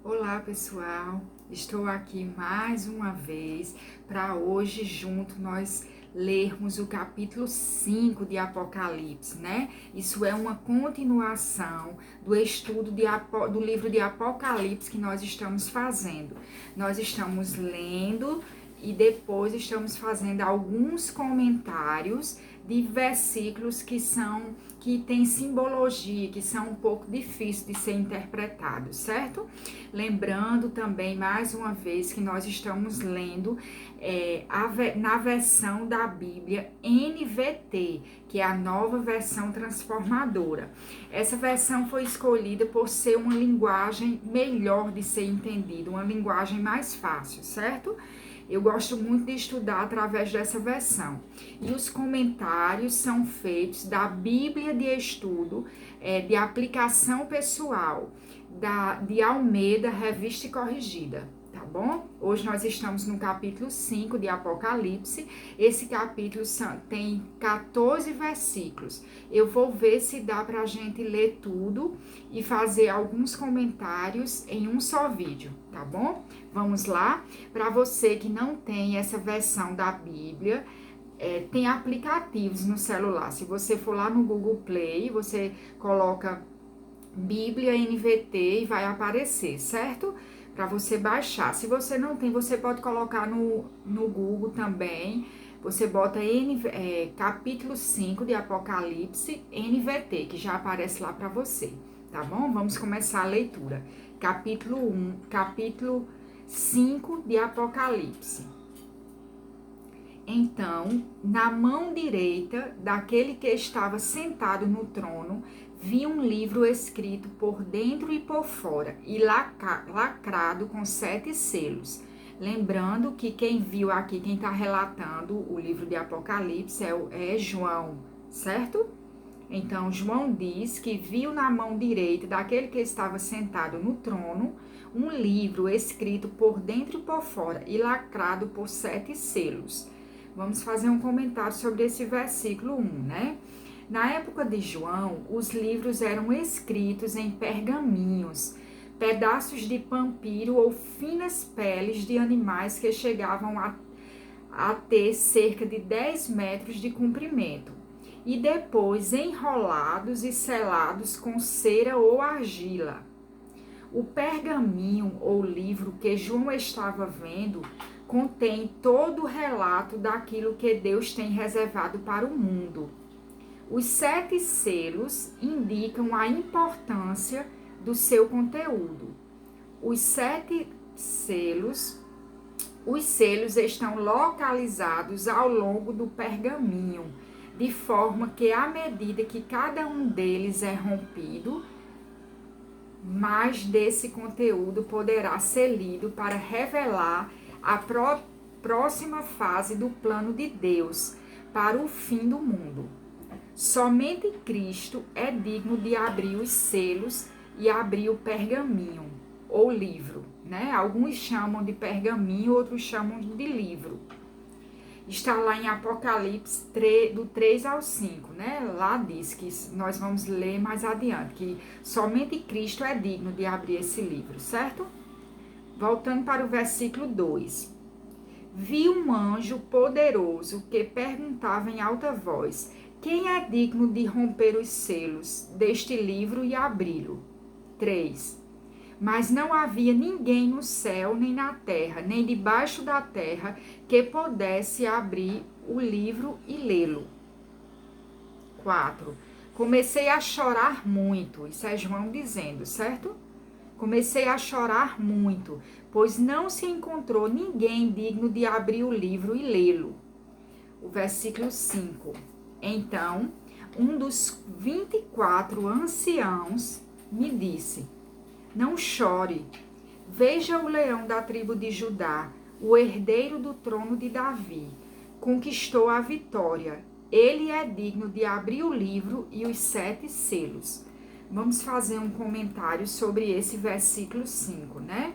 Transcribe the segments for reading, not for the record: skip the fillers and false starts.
Olá pessoal, estou aqui mais uma vez para hoje junto nós lermos o capítulo 5 de Apocalipse, né? Isso é uma continuação do estudo do livro de Apocalipse que nós estamos fazendo. Nós estamos lendo e depois estamos fazendo alguns comentários de versículos que têm simbologia, que são um pouco difíceis de ser interpretados, certo? Lembrando também, mais uma vez, que nós estamos lendo na versão da Bíblia NVT, que é a nova versão transformadora. Essa versão foi escolhida por ser uma linguagem melhor de ser entendida, uma linguagem mais fácil, certo? Eu gosto muito de estudar através dessa versão. E os comentários são feitos da Bíblia de Estudo, de aplicação pessoal, de Almeida, Revista e Corrigida, tá bom? Hoje nós estamos no capítulo 5 de Apocalipse. Esse capítulo tem 14 versículos. Eu vou ver se dá pra gente ler tudo e fazer alguns comentários em um só vídeo, tá bom? Vamos lá? Para você que não tem essa versão da Bíblia, tem aplicativos no celular. Se você for lá no Google Play, você coloca Bíblia NVT e vai aparecer, certo? Para você baixar. Se você não tem, você pode colocar no Google também. Você bota capítulo 5 de Apocalipse NVT, que já aparece lá para você, tá bom? Vamos começar a leitura. Capítulo 5 de Apocalipse. Então, na mão direita daquele que estava sentado no trono, vi um livro escrito por dentro e por fora, e lacrado com 7 selos. Lembrando que quem viu aqui, quem está relatando o livro de Apocalipse é João, certo? Então, João diz que viu na mão direita daquele que estava sentado no trono um livro escrito por dentro e por fora e lacrado por 7 selos. Vamos fazer um comentário sobre esse versículo 1, né? Na época de João, os livros eram escritos em pergaminhos, pedaços de pampiro ou finas peles de animais que chegavam a ter cerca de 10 metros de comprimento, e depois enrolados e selados com cera ou argila. O pergaminho ou livro que João estava vendo contém todo o relato daquilo que Deus tem reservado para o mundo. Os 7 selos indicam a importância do seu conteúdo. Os selos estão localizados ao longo do pergaminho, de forma que, à medida que cada um deles é rompido, mais desse conteúdo poderá ser lido para revelar a próxima fase do plano de Deus para o fim do mundo. Somente Cristo é digno de abrir os selos e abrir o pergaminho ou livro, né? Alguns chamam de pergaminho, outros chamam de livro. Está lá em Apocalipse do 3 ao 5, né? Lá diz que nós vamos ler mais adiante, que somente Cristo é digno de abrir esse livro, certo? Voltando para o versículo 2. Vi um anjo poderoso que perguntava em alta voz: quem é digno de romper os selos deste livro e abri-lo? 3. Mas não havia ninguém no céu, nem na terra, nem debaixo da terra, que pudesse abrir o livro e lê-lo. 4. Comecei a chorar muito, isso é João dizendo, certo? Comecei a chorar muito, pois não se encontrou ninguém digno de abrir o livro e lê-lo. O versículo 5. Então, um dos 24 anciãos me disse: não chore, veja o leão da tribo de Judá, o herdeiro do trono de Davi, conquistou a vitória. Ele é digno de abrir o livro e os 7 selos. Vamos fazer um comentário sobre esse versículo 5, né?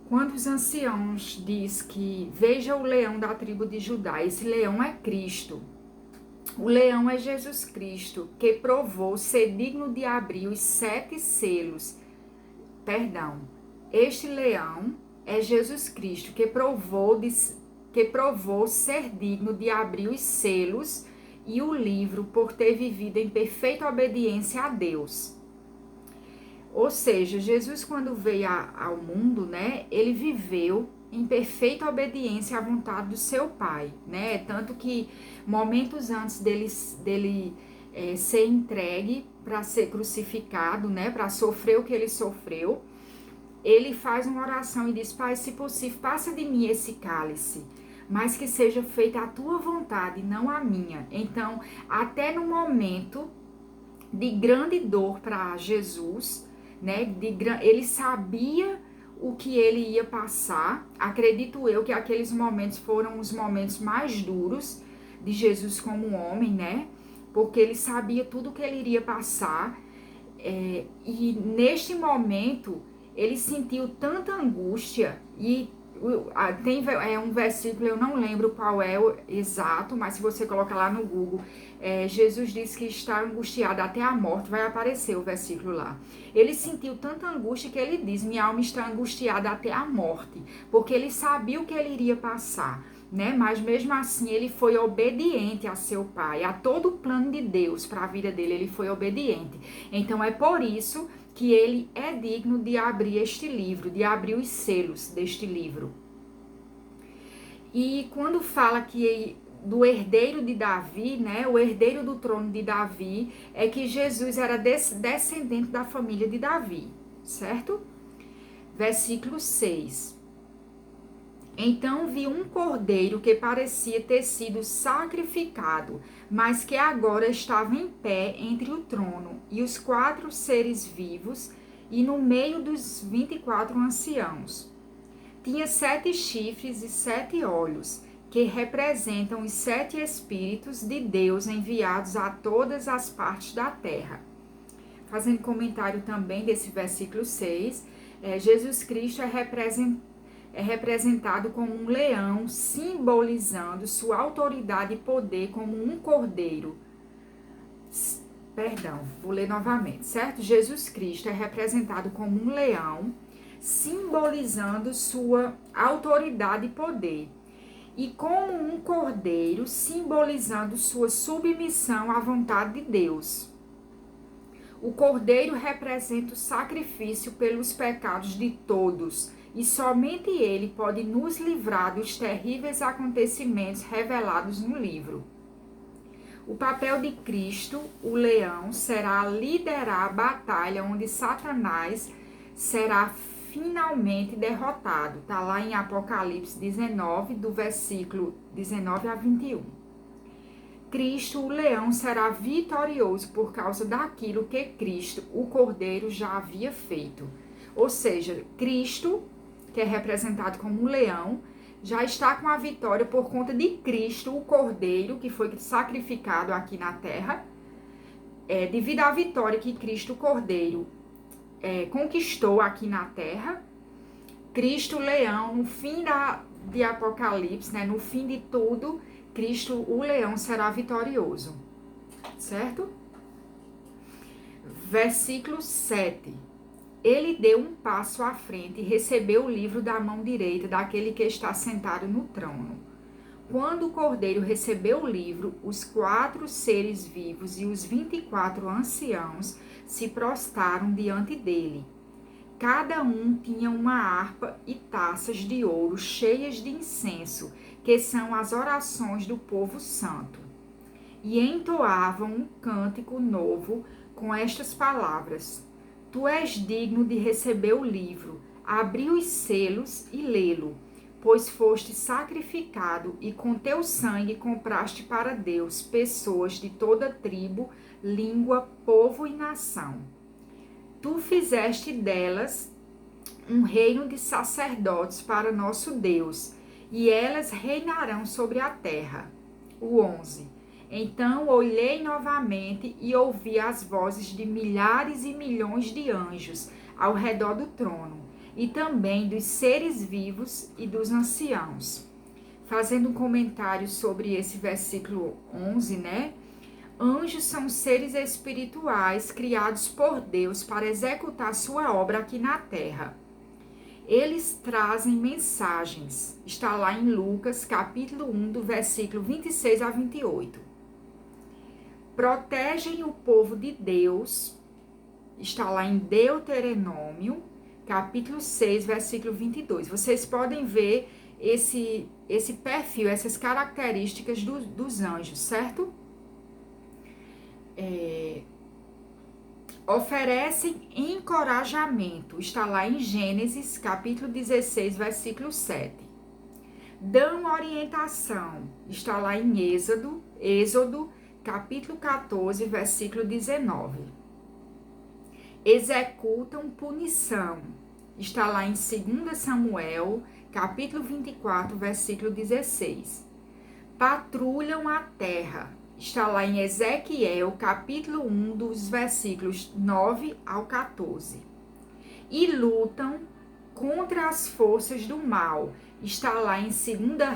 Quando os anciãos diz que veja o leão da tribo de Judá, esse leão é Cristo. O leão é Jesus Cristo, que provou ser digno de abrir os 7 selos Perdão. Este leão é Jesus Cristo, que provou ser digno de abrir os selos e o livro por ter vivido em perfeita obediência a Deus. Ou seja, Jesus, quando veio ao mundo, né, ele viveu em perfeita obediência à vontade do seu Pai, né? Tanto que momentos antes dele ser entregue para ser crucificado, né, para sofrer o que ele sofreu, ele faz uma oração e diz: Pai, se possível, passa de mim esse cálice, mas que seja feita a tua vontade, não a minha. Então, até no momento de grande dor para Jesus, né, ele sabia o que ele ia passar. Acredito eu que aqueles momentos foram os momentos mais duros de Jesus como homem, né? Porque ele sabia tudo o que ele iria passar. E neste momento ele sentiu tanta angústia e tem um versículo, eu não lembro qual é o exato, mas se você colocar lá no Google, Jesus disse que está angustiado até a morte, vai aparecer o versículo lá. Ele sentiu tanta angústia que ele diz: minha alma está angustiada até a morte, porque ele sabia o que ele iria passar, né? Mas mesmo assim ele foi obediente a seu pai, a todo o plano de Deus para a vida dele, ele foi obediente. Então é por isso que ele é digno de abrir este livro, de abrir os selos deste livro. E quando fala que do herdeiro de Davi, né, o herdeiro do trono de Davi, é que Jesus era descendente da família de Davi, certo? Versículo 6. Então vi um cordeiro que parecia ter sido sacrificado, mas que agora estava em pé entre o trono e os 4 seres vivos e no meio dos 24 anciãos. Tinha 7 chifres e 7 olhos, que representam os 7 espíritos de Deus enviados a todas as partes da terra. Fazendo comentário também desse versículo 6, Jesus Cristo é representado como um leão, simbolizando sua autoridade e poder como um cordeiro. Perdão, vou ler novamente, certo? Jesus Cristo é representado como um leão, simbolizando sua autoridade e poder, e como um cordeiro, simbolizando sua submissão à vontade de Deus. O cordeiro representa o sacrifício pelos pecados de todos, e somente ele pode nos livrar dos terríveis acontecimentos revelados no livro. O papel de Cristo, o leão, será liderar a batalha onde Satanás será finalmente derrotado. Está lá em Apocalipse 19, do versículo 19 a 21. Cristo, o leão, será vitorioso por causa daquilo que Cristo, o cordeiro, já havia feito. Ou seja, Cristo, que é representado como um leão, já está com a vitória por conta de Cristo, o cordeiro, que foi sacrificado aqui na terra, devido à vitória que Cristo, o cordeiro, conquistou aqui na terra. Cristo, o leão, no fim de Apocalipse, né, no fim de tudo, Cristo, o leão, será vitorioso, certo? Versículo 7. Ele deu um passo à frente e recebeu o livro da mão direita daquele que está sentado no trono. Quando o cordeiro recebeu o livro, os 4 seres vivos e os 24 anciãos se prostraram diante dele. Cada um tinha uma harpa e taças de ouro cheias de incenso, que são as orações do povo santo. E entoavam um cântico novo com estas palavras: Tu és digno de receber o livro, abrir os selos e lê-lo, pois foste sacrificado e com teu sangue compraste para Deus pessoas de toda tribo, língua, povo e nação. Tu fizeste delas um reino de sacerdotes para nosso Deus, e elas reinarão sobre a terra. O 11. Então olhei novamente e ouvi as vozes de milhares e milhões de anjos ao redor do trono, e também dos seres vivos e dos anciãos. Fazendo um comentário sobre esse versículo 11, né? Anjos são seres espirituais criados por Deus para executar sua obra aqui na terra. Eles trazem mensagens. Está lá em Lucas, capítulo 1, do versículo 26 a 28. Protegem o povo de Deus. Está lá em Deuteronômio, capítulo 6, versículo 22. Vocês podem ver esse perfil, essas características dos anjos, certo? Oferecem encorajamento. Está lá em Gênesis, capítulo 16, versículo 7. Dão orientação. Está lá em Êxodo, capítulo 14, versículo 19. Executam punição. Está lá em 2 Samuel, capítulo 24, versículo 16. Patrulham a terra. Está lá em Ezequiel, capítulo 1, dos versículos 9 ao 14. E lutam contra as forças do mal. Está lá em 2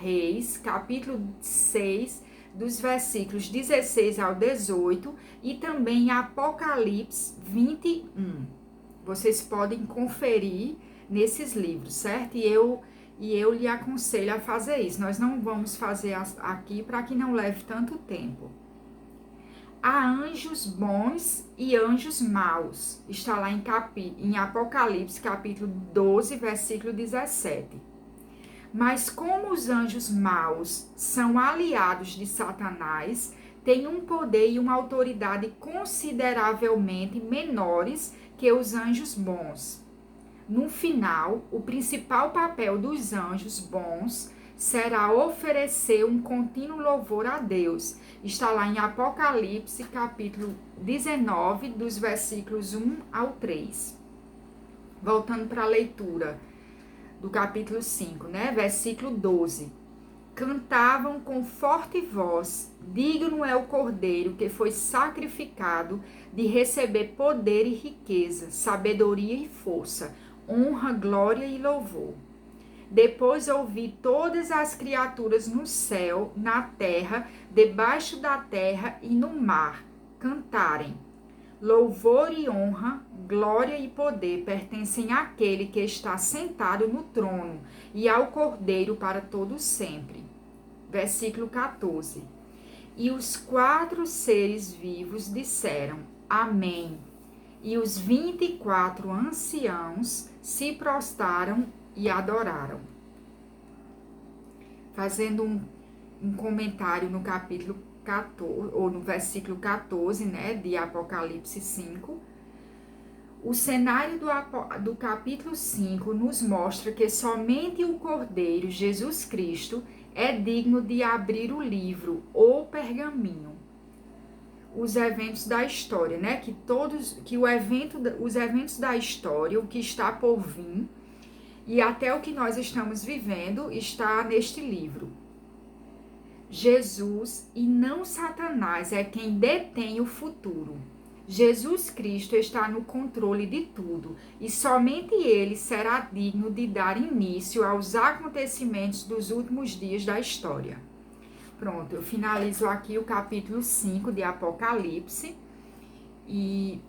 Reis, capítulo 6, dos versículos 16 ao 18, e também em Apocalipse 21. Vocês podem conferir nesses livros, certo? E eu lhe aconselho a fazer isso. Nós não vamos fazer aqui para que não leve tanto tempo. Há anjos bons e anjos maus. Está lá em Apocalipse, capítulo 12, versículo 17. Mas como os anjos maus são aliados de Satanás, têm um poder e uma autoridade consideravelmente menores que os anjos bons. No final, o principal papel dos anjos bons será oferecer um contínuo louvor a Deus. Está lá em Apocalipse, capítulo 19, dos versículos 1 ao 3. Voltando para a leitura do capítulo 5, né? Versículo 12. Cantavam com forte voz: digno é o cordeiro que foi sacrificado de receber poder e riqueza, sabedoria e força, honra, glória e louvor. Depois ouvi todas as criaturas no céu, na terra, debaixo da terra e no mar cantarem: louvor e honra, glória e poder pertencem àquele que está sentado no trono e ao Cordeiro para todo sempre. Versículo 14. E os 4 seres vivos disseram: Amém. E os 24 anciãos se prostraram e adoraram. Fazendo um comentário no capítulo 14, ou no versículo 14, né, de Apocalipse 5, o cenário do capítulo 5 nos mostra que somente o Cordeiro, Jesus Cristo, é digno de abrir o livro ou pergaminho. Os eventos da história, né, os eventos da história, o que está por vir, e até o que nós estamos vivendo, está neste livro. Jesus e não Satanás é quem detém o futuro. Jesus Cristo está no controle de tudo e somente ele será digno de dar início aos acontecimentos dos últimos dias da história. Pronto, eu finalizo aqui o capítulo 5 de Apocalipse e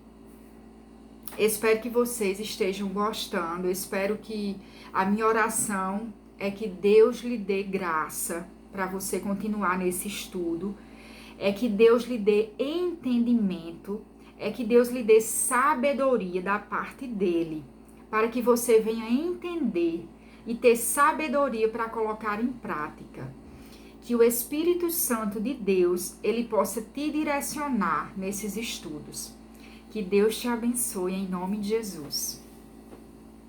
espero que vocês estejam gostando. Espero que a minha oração é que Deus lhe dê graça para você continuar nesse estudo, é que Deus lhe dê entendimento, é que Deus lhe dê sabedoria da parte dele, para que você venha entender e ter sabedoria para colocar em prática. Que o Espírito Santo de Deus, ele possa te direcionar nesses estudos. Que Deus te abençoe em nome de Jesus.